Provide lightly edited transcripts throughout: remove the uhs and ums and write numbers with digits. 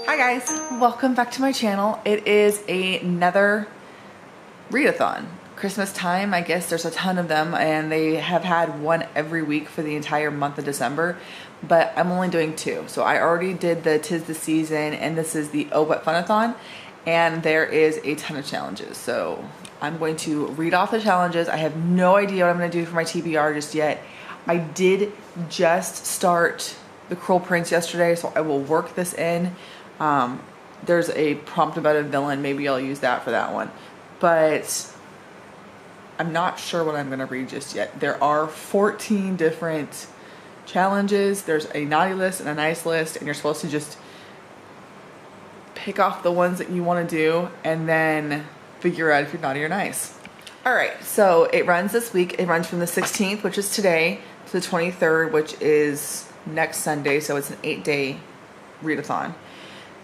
Hi guys, welcome back to my channel. It is another read-a-thon. Christmas time, I guess there's a ton of them and they have had one every week for the entire month of December, but I'm only doing two. So I already did the 'Tis the Season and this is the Oh What Fun-a-thon, and there is a ton of challenges. So I'm going to read off the challenges. I have no idea what I'm going to do for my TBR just yet. I did just start the Cruel Prince yesterday, so I will work this in. There's a prompt about a villain. Maybe I'll use that for that one. But I'm not sure what I'm going to read just yet. There are 14 different challenges. There's a naughty list and a nice list, and you're supposed to just pick off the ones that you want to do and then figure out if you're naughty or nice. Alright, so it runs this week. It runs from the 16th, which is today, to the 23rd, which is next Sunday. So it's an 8-day read-a-thon.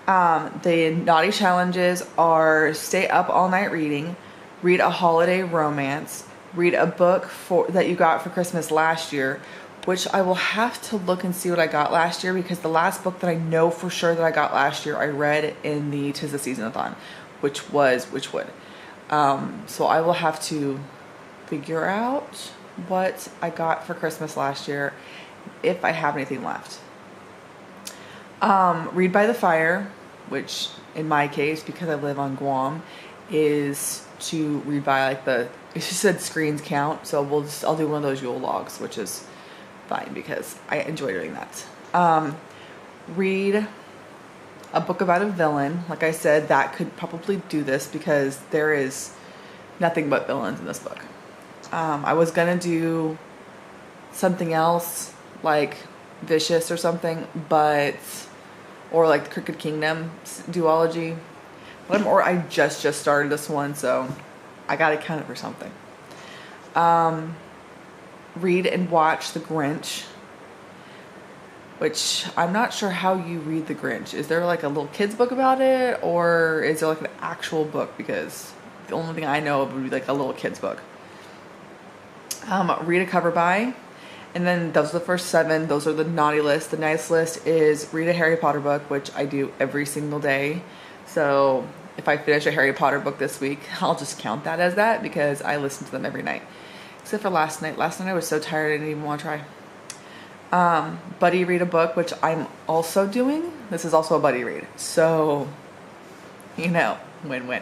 The naughty challenges are stay up all night reading, read a holiday romance, read a book that you got for Christmas last year, which I will have to look and see what I got last year, because the last book that I know for sure that I got last year I read in the 'Tis the Season-a-thon, which was Witchwood. So I will have to figure out what I got for Christmas last year, if I have anything left. Read by the fire, which in my case, because I live on Guam, is to read by like it just said screens count, so I'll do one of those Yule logs, which is fine because I enjoy doing that. Read a book about a villain. Like I said, that could probably do this because there is nothing but villains in this book. I was gonna do something else like Vicious or something, or like the Crooked Kingdom duology, or I just started this one, so I gotta count it for something. Read and watch The Grinch, which I'm not sure how you read The Grinch. Is there like a little kid's book about it, or is there like an actual book? Because the only thing I know of would be like a little kid's book. Read a cover by. And then those are the first 7. Those are the naughty list. The nice list is read a Harry Potter book, which I do every single day. So if I finish a Harry Potter book this week, I'll just count that as that because I listen to them every night. Except for last night. Last night I was so tired I didn't even want to try. Buddy read a book, which I'm also doing. This is also a buddy read. So, win-win.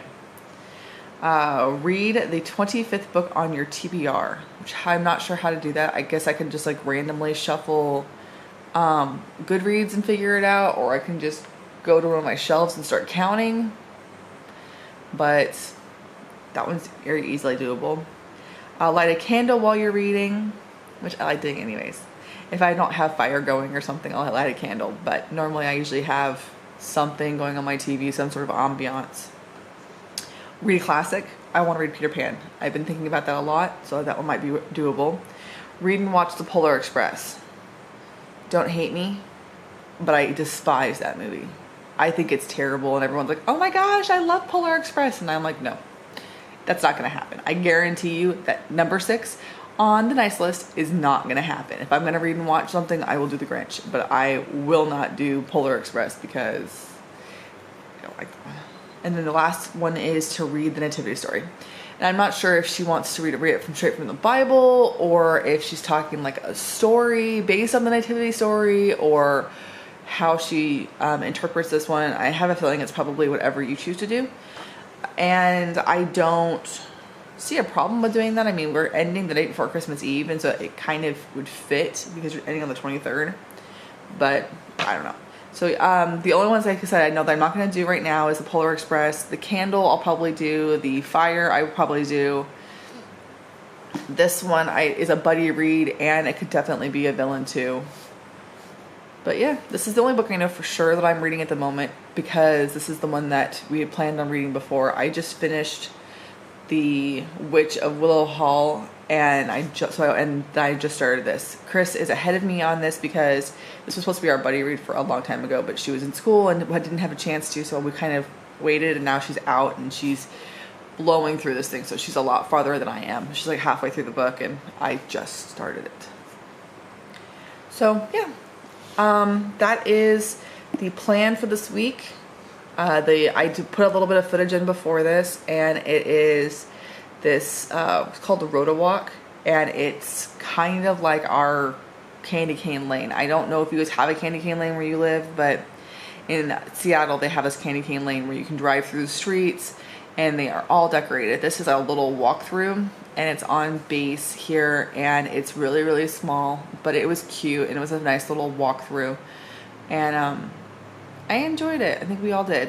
Read the 25th book on your TBR, which I'm not sure how to do that. I guess I can just like randomly shuffle Goodreads and figure it out, or I can just go to one of my shelves and start counting. But that one's very easily doable. Light a candle while you're reading, which I like doing anyways. If I don't have fire going or something, I'll light a candle, but normally I usually have something going on my TV, some sort of ambiance. Read a classic. I want to read Peter Pan. I've been thinking about that a lot, so that one might be doable. Read and watch The Polar Express. Don't hate me, but I despise that movie. I think it's terrible, and everyone's like, oh my gosh, I love Polar Express, and I'm like, no, that's not going to happen. I guarantee you that number 6 on the nice list is not going to happen. If I'm going to read and watch something, I will do The Grinch, but I will not do Polar Express because I don't like that. And then the last one is to read the Nativity Story. And I'm not sure if she wants to read it straight from the Bible, or if she's talking like a story based on the Nativity Story, or how she interprets this one. I have a feeling it's probably whatever you choose to do. And I don't see a problem with doing that. I mean, we're ending the day before Christmas Eve, and so it kind of would fit because you're ending on the 23rd. But I don't know. So the only ones, like I said, I know that I'm not going to do right now is the Polar Express. The candle I'll probably do. The fire I would probably do. This one is a buddy read, and it could definitely be a villain too. But yeah, this is the only book I know for sure that I'm reading at the moment, because this is the one that we had planned on reading before. I just finished The Witch of Willow Hall, and I just started this. Chris is ahead of me on this because this was supposed to be our buddy read for a long time ago, but she was in school and didn't have a chance to, so we kind of waited, and now she's out and she's blowing through this thing, so she's a lot farther than I am. She's like halfway through the book, and I just started it. So yeah, that is the plan for this week. I did put a little bit of footage in before this, and it is this, it's called the Road-a-Walk, and it's kind of like our candy cane lane. I don't know if you guys have a candy cane lane where you live, but in Seattle they have this candy cane lane where you can drive through the streets and they are all decorated. This is a little walkthrough, and it's on base here, and it's really, really small, but it was cute, and it was a nice little walkthrough, and I enjoyed it. I think we all did.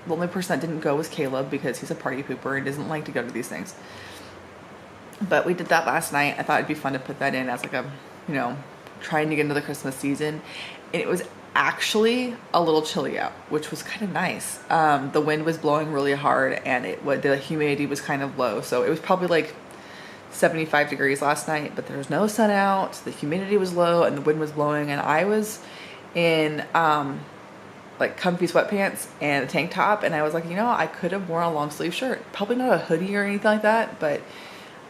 The only person that didn't go was Caleb, because he's a party pooper and doesn't like to go to these things. But we did that last night. I thought it'd be fun to put that in as like a, you know, trying to get into the Christmas season. And it was actually a little chilly out, which was kind of nice. The wind was blowing really hard, and the humidity was kind of low. So it was probably like 75 degrees last night, but there was no sun out. The humidity was low and the wind was blowing, and I was in like comfy sweatpants and a tank top, and I was like, you know, I could have worn a long sleeve shirt, probably not a hoodie or anything like that, but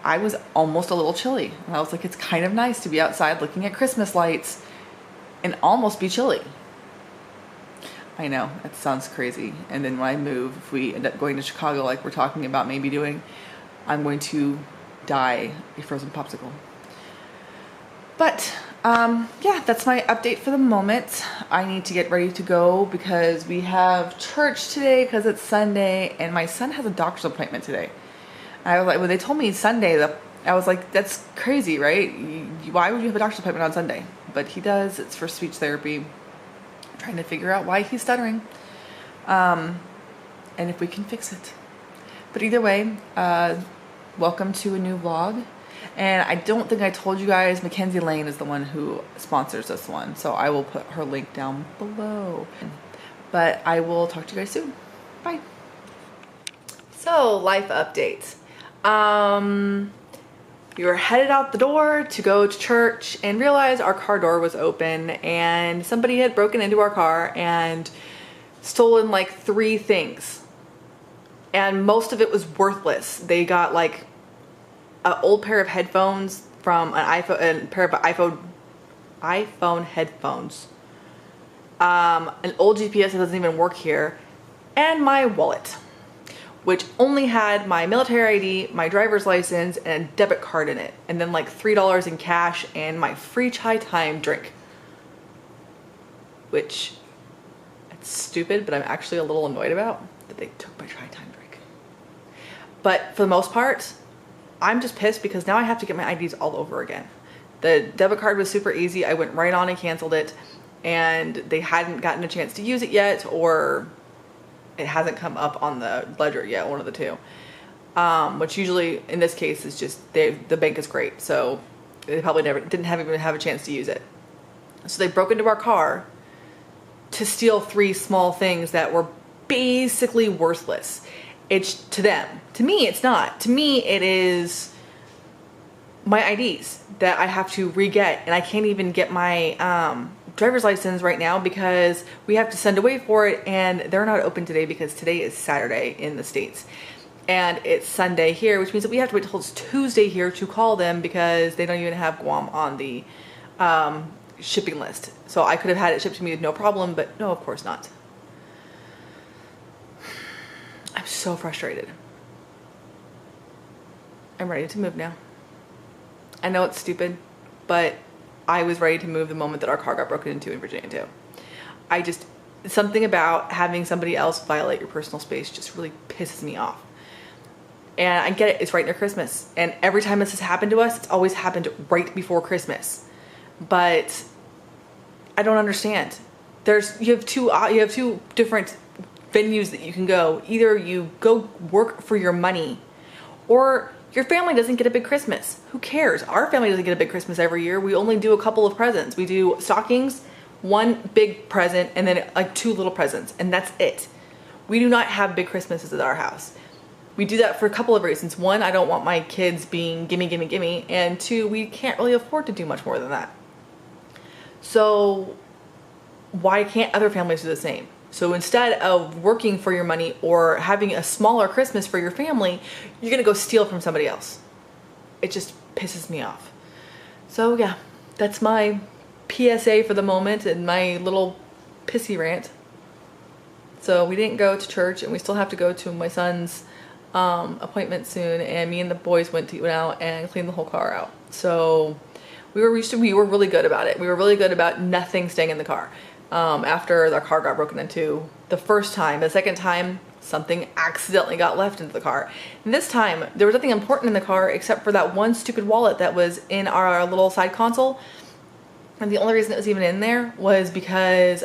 I was almost a little chilly, and I was like, it's kind of nice to be outside looking at Christmas lights and almost be chilly. I know, it sounds crazy. And then when I move, if we end up going to Chicago like we're talking about maybe doing, I'm going to die a frozen popsicle. But yeah, that's my update for the moment. I need to get ready to go because we have church today because it's Sunday, and my son has a doctor's appointment today. I was like, when they told me Sunday, I was like, that's crazy, right? Why would you have a doctor's appointment on Sunday? But he does. It's for speech therapy. I'm trying to figure out why he's stuttering, and if we can fix it. But either way, welcome to a new vlog. And I don't think I told you guys, Mackenzie Lane is the one who sponsors this one, so I will put her link down below. But I will talk to you guys soon. Bye. So, life updates. We were headed out the door to go to church and realized our car door was open, and somebody had broken into our car and stolen like 3 things. And most of it was worthless. They got like an old pair of headphones from an iPhone, a pair of iPhone headphones, an old GPS that doesn't even work here, and my wallet, which only had my military ID, my driver's license, and a debit card in it, and then like $3 in cash and my free chai time drink, which it's stupid, but I'm actually a little annoyed about that they took my chai time drink. But for the most part, I'm just pissed because now I have to get my IDs all over again. The debit card was super easy. I went right on and canceled it, and they hadn't gotten a chance to use it yet, or it hasn't come up on the ledger yet, one of the two. Which usually in this case is just the bank is great, so they probably didn't even have a chance to use it. So they broke into our car to steal 3 small things that were basically worthless. It's to them. To me, it's not. To me, it is my IDs that I have to re-get, and I can't even get my driver's license right now because we have to send away for it, and they're not open today because today is Saturday in the States. And it's Sunday here, which means that we have to wait till it's Tuesday here to call them because they don't even have Guam on the shipping list. So I could have had it shipped to me with no problem, but no, of course not. I'm so frustrated. I'm ready to move now. I know it's stupid, but I was ready to move the moment that our car got broken into in Virginia too. Something about having somebody else violate your personal space just really pisses me off. And I get it, it's right near Christmas. And every time this has happened to us, it's always happened right before Christmas. But I don't understand. You have two different venues that you can go. Either you go work for your money, or your family doesn't get a big Christmas. Who cares? Our family doesn't get a big Christmas every year. We only do a couple of presents. We do stockings, 1 big present, and then like 2 little presents, and that's it. We do not have big Christmases at our house. We do that for a couple of reasons. 1, I don't want my kids being gimme, gimme, gimme, and 2, we can't really afford to do much more than that. So why can't other families do the same? So instead of working for your money or having a smaller Christmas for your family, you're gonna go steal from somebody else. It just pisses me off. So yeah, that's my PSA for the moment and my little pissy rant. So we didn't go to church, and we still have to go to my son's appointment soon, and me and the boys went out and cleaned the whole car out. So we were really good about it. We were really good about nothing staying in the car. After the car got broken into the first time, the second time something accidentally got left into the car. And this time there was nothing important in the car except for that one stupid wallet that was in our little side console. And the only reason it was even in there was because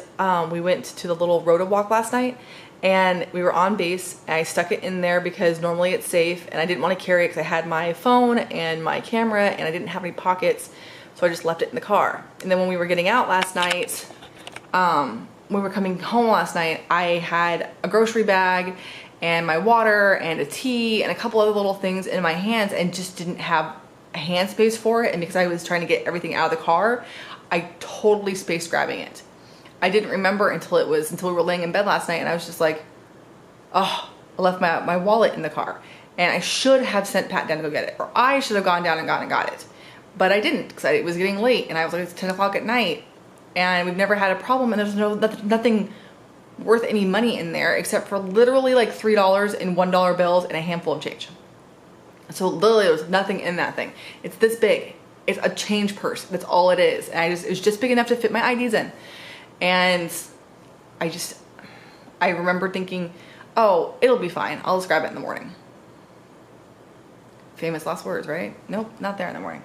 we went to the little road walk last night, and we were on base, and I stuck it in there because normally it's safe, and I didn't want to carry it because I had my phone and my camera and I didn't have any pockets, so I just left it in the car. And then when we were getting out last night, when we were coming home last night, I had a grocery bag and my water and a tea and a couple other little things in my hands, and just didn't have a hand space for it. And because I was trying to get everything out of the car, I totally spaced grabbing it. I didn't remember until we were laying in bed last night, and I was just like, oh, I left my wallet in the car, and I should have sent Pat down to go get it, or I should have gone down and got it, but I didn't, because it was getting late, and I was like, it's 10 o'clock at night, and we've never had a problem, and there's nothing worth any money in there except for literally like $3 in $1 bills and a handful of change. So literally there was nothing in that thing. It's this big. It's a change purse. That's all it is. And it was just big enough to fit my IDs in. And I remember thinking, oh, it'll be fine. I'll just grab it in the morning. Famous last words, right? Nope, not there in the morning.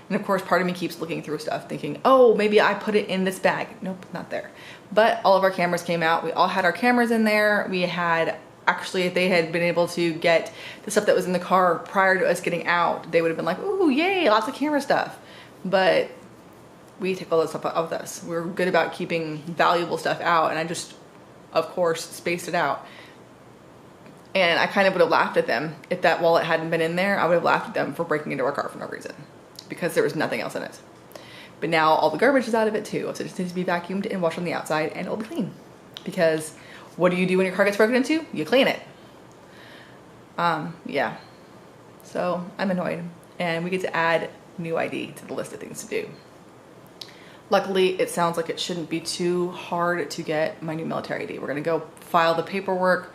And of course, part of me keeps looking through stuff thinking, oh, maybe I put it in this bag. Nope, not there. But all of our cameras came out. We all had our cameras in there. We had, actually, if they had been able to get the stuff that was in the car prior to us getting out, they would have been like, ooh, yay, lots of camera stuff. But we take all that stuff out with us. We're good about keeping valuable stuff out, and I just, of course, spaced it out. And I kind of would have laughed at them if that wallet hadn't been in there. I would have laughed at them for breaking into our car for no reason, because there was nothing else in it. But now all the garbage is out of it too, so it just needs to be vacuumed and washed on the outside, and it'll be clean. Because what do you do when your car gets broken into? You clean it. Yeah. So I'm annoyed, and we get to add new ID to the list of things to do. Luckily, it sounds like it shouldn't be too hard to get my new military ID. We're gonna go file the paperwork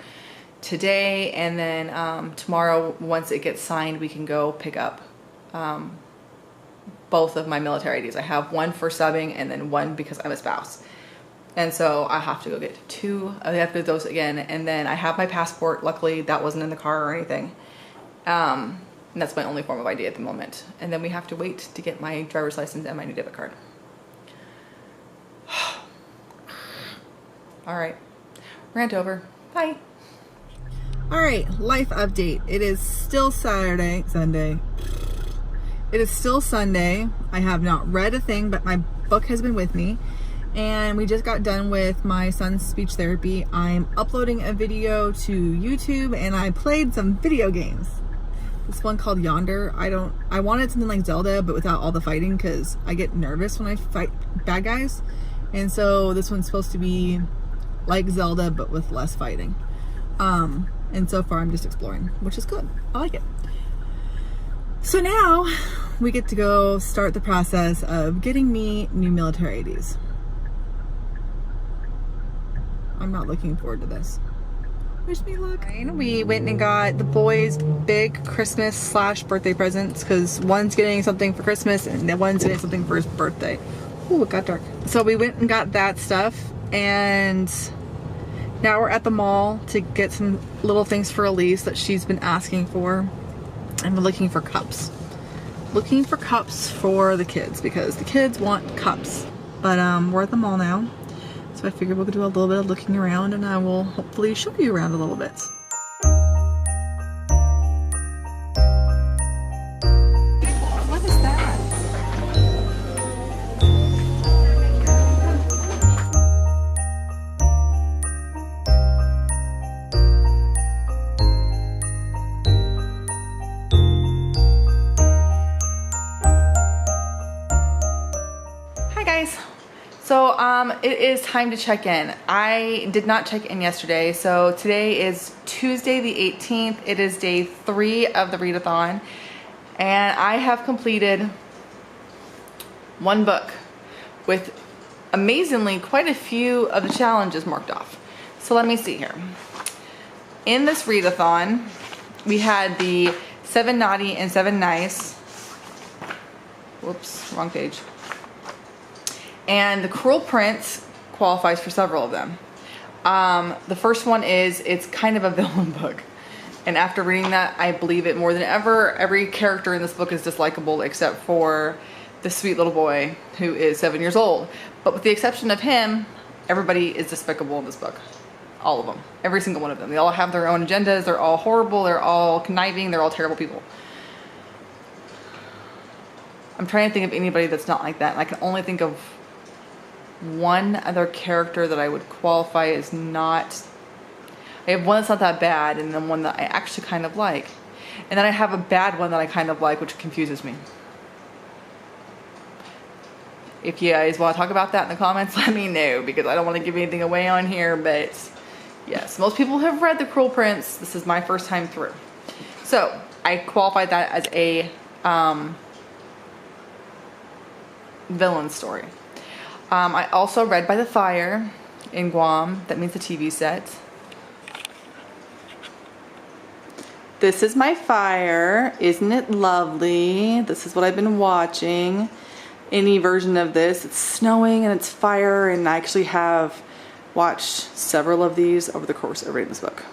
today, and then tomorrow, once it gets signed, we can go pick up both of my military IDs. I have one for subbing and then one because I'm a spouse. And so I have to go get two. I have to get those again. And then I have my passport. Luckily, that wasn't in the car or anything. And that's my only form of ID at the moment. And then we have to wait to get my driver's license and my new debit card. All right, rant over. Bye. All right, life update. It is still Sunday. It is still Sunday. I have not read a thing, but my book has been with me. And we just got done with my son's speech therapy. I'm uploading a video to YouTube, and I played some video games. This one called Yonder. I wanted something like Zelda, but without all the fighting, because I get nervous when I fight bad guys. And so this one's supposed to be like Zelda, but with less fighting. And so far I'm just exploring, which is good. I like it. So now we get to go start the process of getting me new military IDs. I'm not looking forward to this. Wish me luck. We went and got the boys big Christmas / birthday presents, because one's getting something for Christmas and the one's getting something for his birthday. Ooh, it got dark. So we went and got that stuff, and now we're at the mall to get some little things for Elise that she's been asking for. And we're looking for cups. Looking for cups for the kids, because the kids want cups. But we're at the mall now. So I figured we'll do a little bit of looking around, and I will hopefully show you around a little bit. What is that? Hi guys. So it is time to check in. I did not check in yesterday, so today is Tuesday the 18th. It is day 3 of the read-a-thon, and I have completed one book with amazingly quite a few of the challenges marked off. So So let me see here. In this read-a-thon, we had the 7 Naughty and 7 Nice. Whoops, wrong page. And The Cruel Prince qualifies for several of them. The first one is, it's kind of a villain book. And after reading that, I believe it more than ever. Every character in this book is dislikable except for the sweet little boy who is 7 years old. But with the exception of him, everybody is despicable in this book. All of them. Every single one of them. They all have their own agendas. They're all horrible. They're all conniving. They're all terrible people. I'm trying to think of anybody that's not like that. And I can only think of one other character that I would qualify as not. I have one that's not that bad, and then one that I actually kind of like. And then I have a bad one that I kind of like, which confuses me. If you guys want to talk about that in the comments, let me know, because I don't want to give anything away on here, but yes, most people have read The Cruel Prince. This is my first time through. So I qualified that as a villain story. I also read By the Fire in Guam. That means the TV set. This is my fire. Isn't it lovely? This is what I've been watching. Any version of this. It's snowing and it's fire, and I actually have watched several of these over the course of reading this book.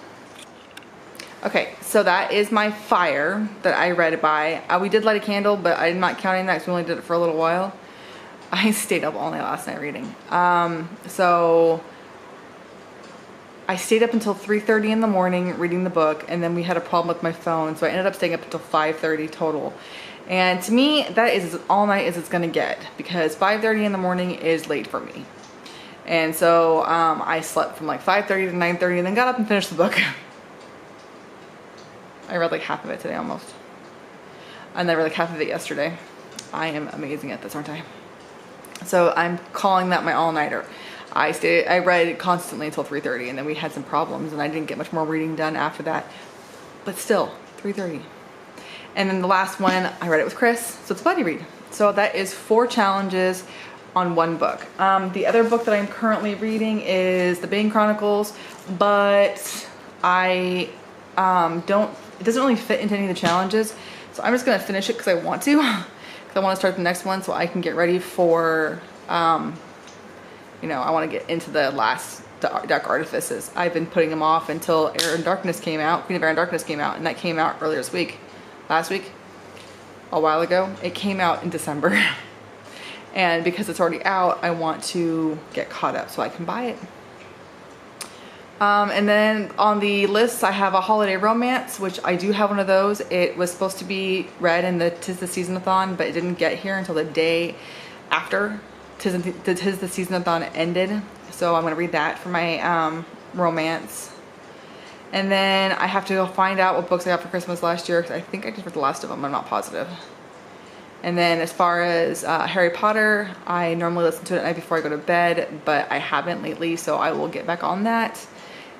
Okay, so that is my fire that I read it by. We did light a candle, but I'm not counting that because we only did it for a little while. I stayed up all night last night reading. So I stayed up until 3:30 in the morning reading the book, and then we had a problem with my phone, so I ended up staying up until 5:30 total. And to me, that is as all night as it's gonna get, because 5:30 in the morning is late for me. And so I slept from like 5:30 to 9:30 and then got up and finished the book. I read like half of it today almost. And I read like half of it yesterday. I am amazing at this, aren't I? So I'm calling that my all-nighter. I read constantly until 3:30, and then we had some problems and I didn't get much more reading done after that. But still, 3:30. And then the last one, I read it with Chris, so it's a buddy read. So that is 4 challenges on one book. The other book that I'm currently reading is The Bane Chronicles, but it doesn't really fit into any of the challenges. So I'm just gonna finish it because I want to. Because I want to start the next one so I can get ready for, you know, I want to get into the last Dark Artifices. I've been putting them off until Air and Darkness came out. Queen of Air and Darkness came out, and that came out earlier this week. Last week, a while ago. It came out in December. And because it's already out, I want to get caught up so I can buy it. And then on the list, I have a holiday romance, which I do have one of those. It was supposed to be read in the 'Tis the Season-a-thon, but it didn't get here until the day after Tis the Season-a-thon ended. So I'm going to read that for my romance. And then I have to go find out what books I got for Christmas last year, because I think I just read the last of them. I'm not positive. And then as far as Harry Potter, I normally listen to it at night before I go to bed, but I haven't lately, so I will get back on that.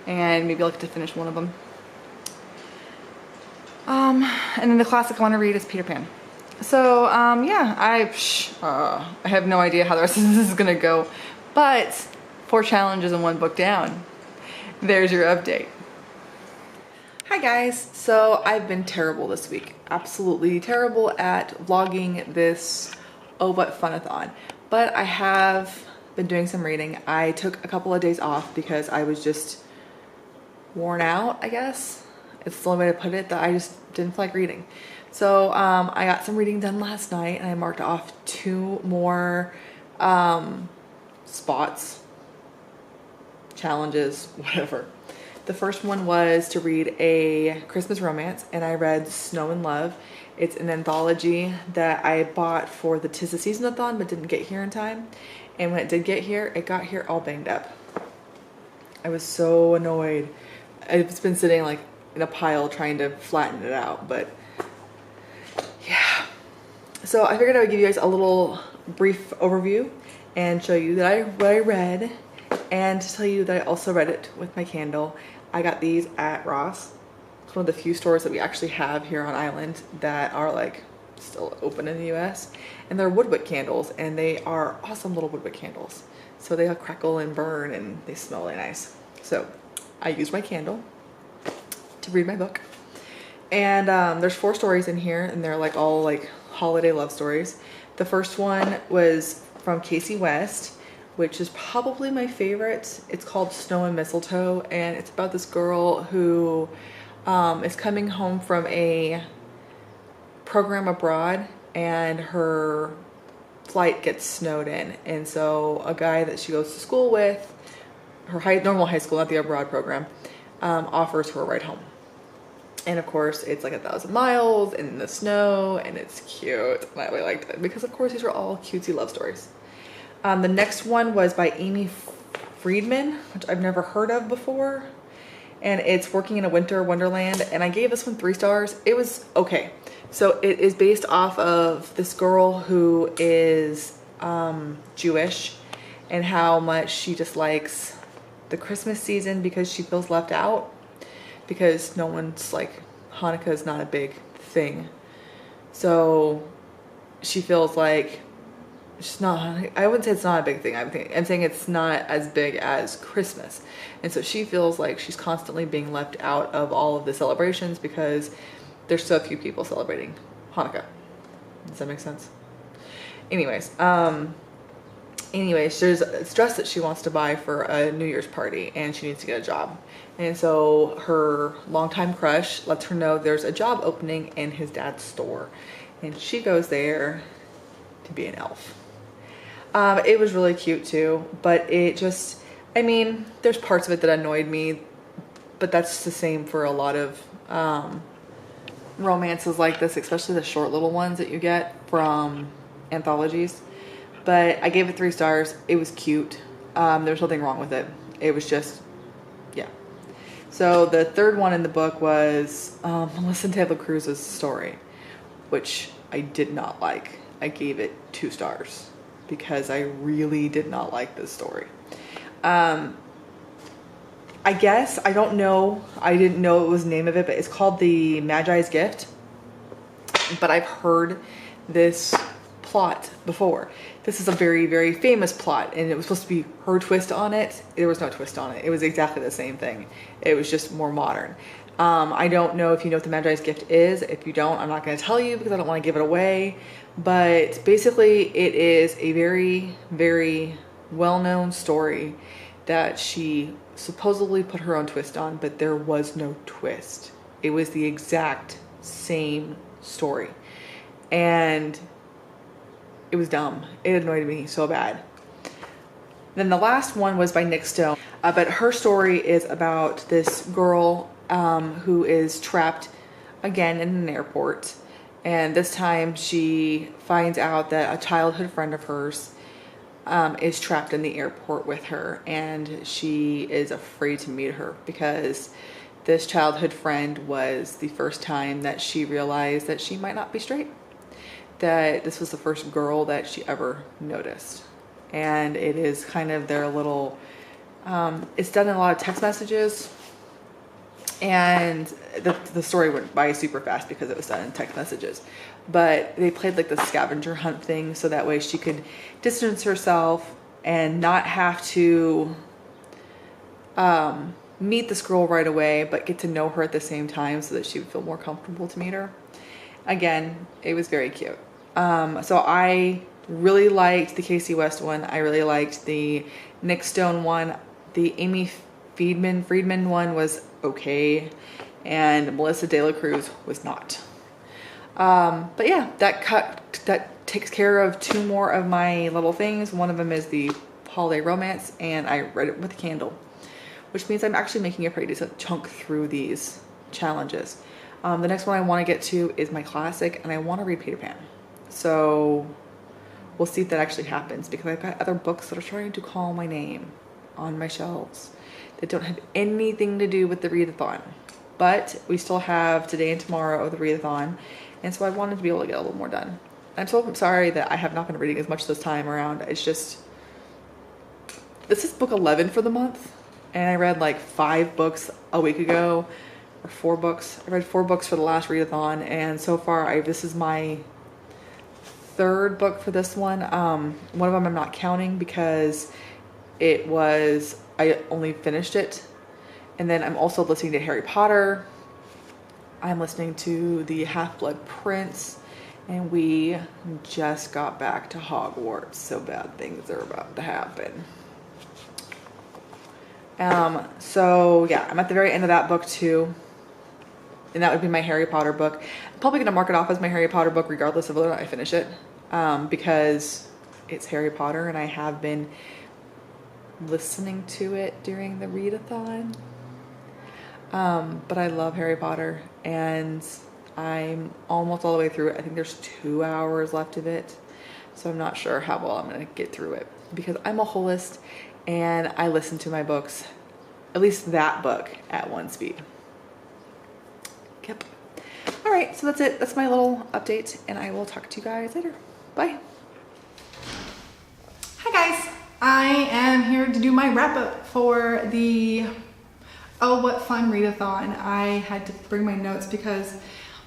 And maybe I'll get to finish one of them. And then the classic I want to read is Peter Pan. So, yeah, I have no idea how the rest of this is going to go. But 4 challenges and 1 book down. There's your update. Hi guys. So I've been terrible this week. Absolutely terrible at vlogging this Oh But Fun-a-thon. But I have been doing some reading. I took a couple of days off because I was just worn out, I guess. It's the only way to put it, that I just didn't feel like reading. So I got some reading done last night, and I marked off 2 more spots, challenges, whatever. The first one was to read a Christmas romance, and I read Snow and Love. It's an anthology that I bought for the 'Tis the Season-a-thon, but didn't get here in time. And when it did get here, it got here all banged up. I was so annoyed. It's been sitting like in a pile trying to flatten it out, but yeah. So I figured I would give you guys a little brief overview and show you what I read, and to tell you that I also read it with my candle. I got these at Ross. It's one of the few stores that we actually have here on island that are like still open in the US, and they're woodwick candles, and they are awesome little woodwick candles. So they crackle and burn, and they smell really nice. So I used my Kindle to read my book. And there's 4 stories in here, and they're like all like holiday love stories. The first one was from Casey West, which is probably my favorite. It's called Snow and Mistletoe, and it's about this girl who is coming home from a program abroad, and her flight gets snowed in. And so a guy that she goes to school with, her normal high school, not the abroad program, offers her a ride home. And of course, it's like 1,000 miles in the snow, and it's cute. And I really liked it because, of course, these are all cutesy love stories. The next one was by Amy Friedman, which I've never heard of before. And it's Working in a Winter Wonderland. And I gave this one 3 stars. It was okay. So it is based off of this girl who is Jewish, and how much she dislikes the Christmas season because she feels left out. Because no one's like, Hanukkah is not a big thing. So she feels like it's not, I wouldn't say it's not a big thing. I'm saying it's not as big as Christmas. And so she feels like she's constantly being left out of all of the celebrations because there's so few people celebrating Hanukkah. Does that make sense? Anyways, there's a dress that she wants to buy for a New Year's party, and she needs to get a job. And so her longtime crush lets her know there's a job opening in his dad's store. And she goes there to be an elf. It was really cute too, but it just, I mean, there's parts of it that annoyed me, but that's the same for a lot of romances like this, especially the short little ones that you get from anthologies. But I gave it 3 stars. It was cute. There was nothing wrong with it. It was just, yeah. So the third one in the book was Melissa Taylor Cruz's story, which I did not like. I gave it 2 stars because I really did not like this story. I guess, I don't know, I didn't know it was the name of it, but it's called The Magi's Gift. But I've heard this plot before. This is a very, very famous plot, and it was supposed to be her twist on it. There was no twist on it. It was exactly the same thing. It was just more modern. I don't know if you know what The Magi's Gift is. If you don't, I'm not going to tell you because I don't want to give it away. But basically, it is a very, very well-known story that she supposedly put her own twist on, but there was no twist. It was the exact same story. And it was dumb. It annoyed me so bad. Then the last one was by Nick Stone. But her story is about this girl who is trapped again in an airport. And this time she finds out that a childhood friend of hers is trapped in the airport with her. And she is afraid to meet her because this childhood friend was the first time that she realized that she might not be straight. That this was the first girl that she ever noticed. And it is kind of their little, it's done in a lot of text messages. And the story went by super fast because it was done in text messages. But they played like the scavenger hunt thing so that way she could distance herself and not have to meet this girl right away, but get to know her at the same time so that she would feel more comfortable to meet her. Again, it was very cute. So I really liked the Casey West one. I really liked the Nick Stone one. The Amy Friedman one was okay. And Melissa De La Cruz was not. But yeah, that takes care of 2 more of my little things. One of them is the holiday romance, and I read it with a candle, which means I'm actually making a pretty decent chunk through these challenges. The next one I want to get to is my classic, and I want to read Peter Pan. So we'll see if that actually happens because I've got other books that are trying to call my name on my shelves that don't have anything to do with the Read-a-thon. But we still have today and tomorrow of the Read-a-thon, and so I wanted to be able to get a little more done. I'm so sorry that I have not been reading as much this time around. It's just, this is book 11 for the month, and I read like 5 books a week ago, or 4 books. I read 4 books for the last Read-a-thon, and so far this is my 3rd book for this one. One of them I'm not counting because I only finished it, And then I'm also listening to Harry Potter. I'm listening to the Half-Blood Prince, and we just got back to Hogwarts, so bad things are about to happen. So yeah, I'm at the very end of that book too. And that would be my Harry Potter book. I'm probably gonna mark it off as my Harry Potter book regardless of whether or not I finish it. Because it's Harry Potter and I have been listening to it during the read-a-thon. But I love Harry Potter and I'm almost all the way through it. I think there's 2 hours left of it. So I'm not sure how well I'm going to get through it because I'm a holist and I listen to my books, at least that book, at one speed. Yep. All right, so that's it. That's my little update and I will talk to you guys later. Bye. Hi guys, I am here to do my wrap up for the Oh What Fun Read-a-thon. I had to bring my notes because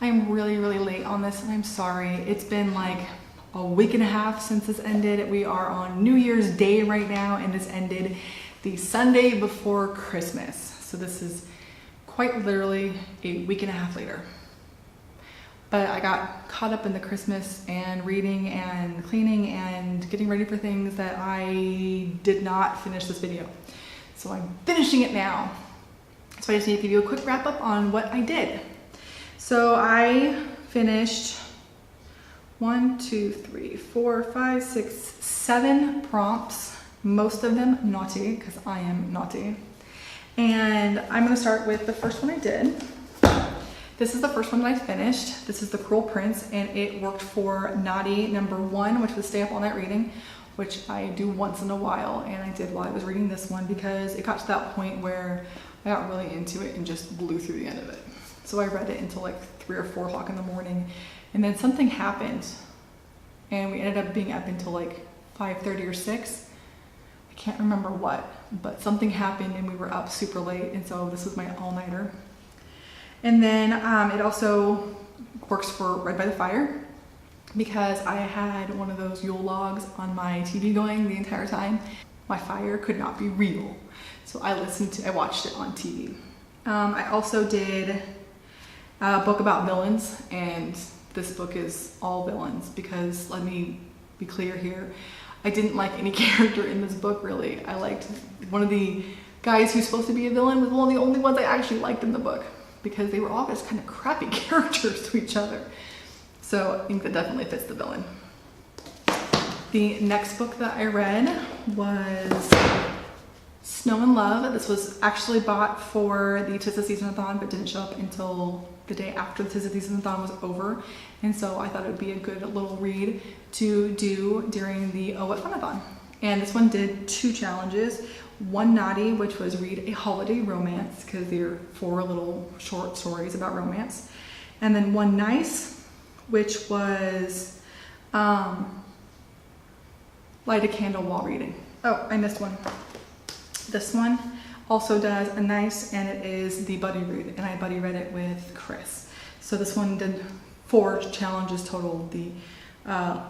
I'm really late on this and I'm sorry. It's been like a week and a half since this ended. We are on New Year's Day right now and this ended the Sunday before Christmas. So this is quite literally a week and a half later. But I got caught up in the Christmas and reading and cleaning and getting ready for things that I did not finish this video. So I'm finishing it now. So I just need to give you a quick wrap up on what I did. So I finished 1, 2, 3, 4, 5, 6, 7 prompts, most of them naughty because I am naughty. And I'm gonna start with the first one I did. This is the first one that I finished. This is The Cruel Prince and it worked for naughty number 1, which was stay up all night reading, which I do once in a while and I did while I was reading this one because it got to that point where I got really into it and just blew through the end of it. So I read it until like 3 or 4 o'clock in the morning and then something happened and we ended up being up until like 5:30 or 6. I can't remember what, but something happened and we were up super late and so this was my all-nighter. And then it also works for Read by the Fire because I had one of those Yule logs on my TV going the entire time. My fire could not be real. So I watched it on TV. I also did a book about villains and this book is all villains because let me be clear here. I didn't like any character in this book really. I liked one of the guys who's supposed to be a villain was one of the only ones I actually liked in the book because they were all just kind of crappy characters to each other. So I think that definitely fits the villain. The next book that I read was Snow and Love. This was actually bought for the Tis the Season-a-thon but didn't show up until the day after the Tis the Season-a-thon was over. And so I thought it would be a good little read to do during the Oh What Fun-a-thon. And this one did 2 challenges. One naughty, which was read a holiday romance because they're 4 little short stories about romance. And then one nice, which was light a candle while reading. Oh, I missed one. This one also does a nice and it is the buddy read and I buddy read it with Chris. So this one did 4 challenges total, the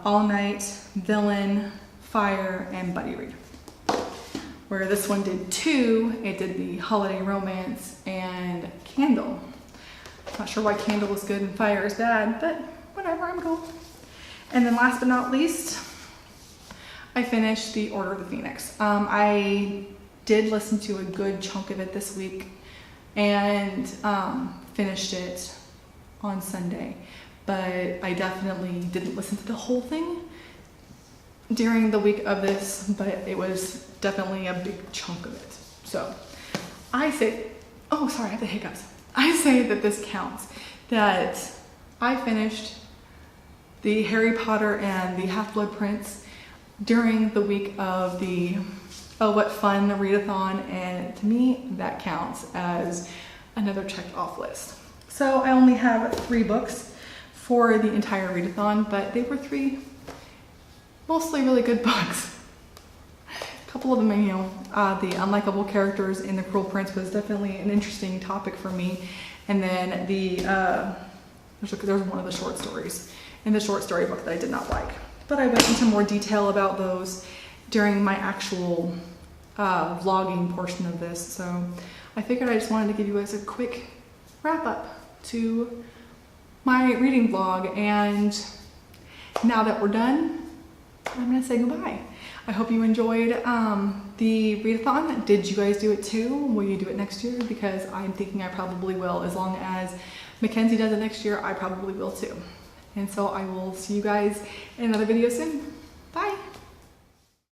all night, villain, fire, and buddy read. Where this one did 2, it did the holiday romance and candle. Not sure why candle is good and fire is bad, but whatever, I'm cool. And then last but not least, I finished The Order of the Phoenix. I did listen to a good chunk of it this week and finished it on Sunday, but I definitely didn't listen to the whole thing during the week of this, but it was definitely a big chunk of it. So I say, oh sorry, I have the hiccups. I say that this counts, that I finished the Harry Potter and the Half-Blood Prince during the week of the Oh What Fun Read-a-thon, and to me that counts as another checked off list. So I only have 3 books for the entire read-a-thon, but they were 3 mostly really good books. A couple of them, you know, the unlikable characters in The Cruel Prince was definitely an interesting topic for me. And then there's one of the short stories in the short story book that I did not like. But I went into more detail about those during my actual vlogging portion of this. So I figured I just wanted to give you guys a quick wrap up to my reading vlog, and now that we're done, I'm gonna say goodbye. I hope you enjoyed the read-a-thon. Did you guys do it too? Will you do it next year? Because I'm thinking I probably will. As long as Mackenzie does it next year, I probably will too. And so I will see you guys in another video soon. Bye.